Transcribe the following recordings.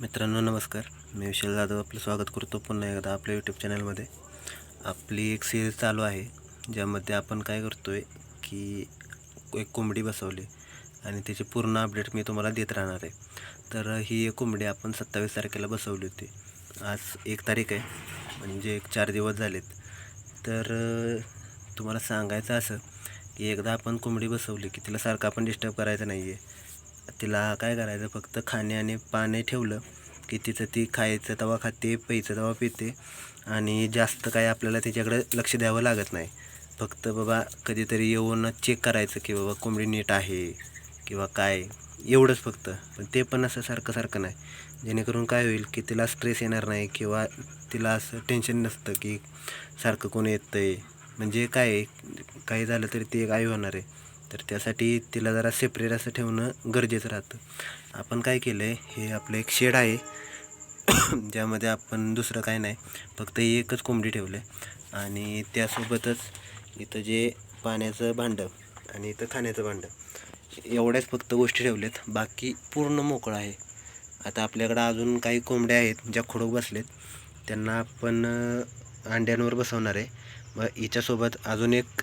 मित्रांनो नमस्कार. मी विशाल जाधव आपलं स्वागत करतो पुन्हा एकदा आपल्या यूट्यूब चॅनलमध्ये. आपली एक सिरीज चालू आहे ज्यामध्ये आपण काय करतो आहे की एक कोंबडी बसवली आणि त्याची पूर्ण अपडेट मी तुम्हाला देत राहणार आहे. तर ही एक कोंबडी आपण 27 तारखेला बसवली होती. आज 1 तारीख आहे, म्हणजे एक 4 दिवस झालेत. तर तुम्हाला सांगायचं असं की एकदा आपण कोंबडी बसवली की तिला सारखं आपण डिस्टर्ब करायचं नाही आहे. तिला काय करायचं, फक्त खाणे आणि पाणी ठेवलं की तिचं ती खायचं तेव्हा खाते, प्यायचं तेव्हा पिते आणि जास्त काय आपल्याला तिच्याकडे लक्ष द्यावं लागत नाही. फक्त बाबा कधीतरी येऊन चेक करायचं की बाबा कोंबडी नीट आहे किंवा काय, एवढंच फक्त. पण ते पण असं सारखं सारखं नाही, जेणेकरून काय होईल की तिला स्ट्रेस येणार नाही किंवा तिला असं टेन्शन नसतं की सारखं कोण येतं आहे. म्हणजे काय आहे, काही झालं तरी ती एक आई होणार आहे. तर त्यासाठी तिला जरा सेपरेट असं ठेवणं गरजेचं राहतं. आपण काय केलं आहे, हे आपलं एक शेड आहे ज्यामध्ये आपण दुसरं काय नाही, फक्त एकच कोंबडी ठेवलं आहे आणि त्यासोबतच इथं जे पाण्याचं भांडं आणि इथं खाण्याचं भांडं, एवढ्याच फक्त गोष्टी ठेवल्यात. बाकी पूर्ण मोकळं आहे. आता आपल्याकडं अजून काही कोंबड्या आहेत ज्या खुडूक बसलेत, त्यांना आपण अंड्यांवर बसवणार आहे. मग हिच्यासोबत अजून एक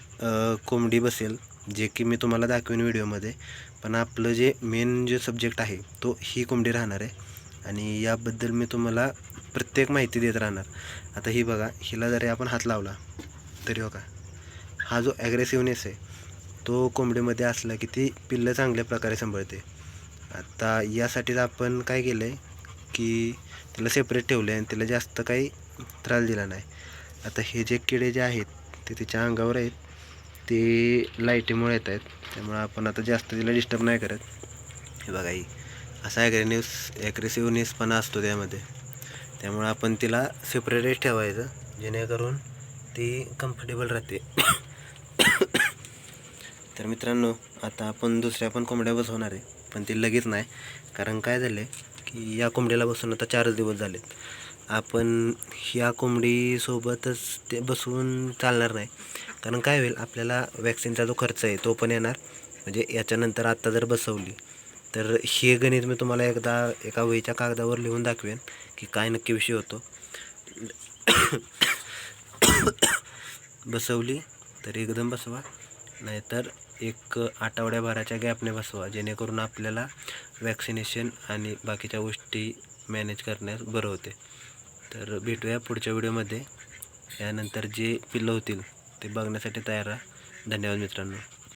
कोंबडी बसेल, जे की मी तुम्हाला दाखवेन व्हिडिओमध्ये. पण आपलं जे मेन जे सब्जेक्ट आहे तो ही कोंबडी राहणार आहे आणि याबद्दल मी तुम्हाला प्रत्येक माहिती देत राहणार. आता ही बघा, हिला जरी आपण हात लावला तरी बघा, हा जो ॲग्रेसिव्हनेस आहे तो कोंबडीमध्ये असला की ती पिल्लं चांगल्या प्रकारे सांभाळते. आता यासाठीच आपण काय केलं आहे की तिला सेपरेट ठेवलं आहे आणि तिला जास्त काही त्रास दिला नाही. आता हे जे किडे जे आहेत ते तिच्या अंगावर आहेत, ते लाईटीमुळे येत आहेत, त्यामुळं आपण आता जास्त तिला डिस्टर्ब नाही करत. हे बघा, ही असा ॲग्रेसिव्हनेस पण असतो त्यामध्ये, त्यामुळं आपण तिला सेपरेटच ठेवायचं जेणेकरून ती कम्फर्टेबल राहते. तर मित्रांनो, आता आपण दुसऱ्या पण कोंबड्या बसवणार आहे, पण ती लगेच नाही. कारण काय झालं आहे की या कोंबडीला बसून आता 4 दिवस झालेत. आपण ह्या कोंबडीसोबतच ते बसवून चालणार नाही. कारण काय होईल, आपल्याला वॅक्सिनचा जो खर्च आहे तो पण येणार. म्हणजे याच्यानंतर आत्ता जर बसवली तर हे गणित मी तुम्हाला एकदा एका वहीच्या कागदावर लिहून दाखवेन की काय नक्की विषय होतो. बसवली तर एकदम बसवा, नाहीतर एक आठवड्याभराच्या गॅपने बसवा, जेणेकरून आपल्याला वॅक्सिनेशन आणि बाकीच्या गोष्टी मॅनेज करण्यास बरं होते. तर भेटूया पुढच्या व्हिडिओमध्ये. यानंतर जे पिल्लं होतील ते बघण्यासाठी तयार राहा. धन्यवाद मित्रांनो.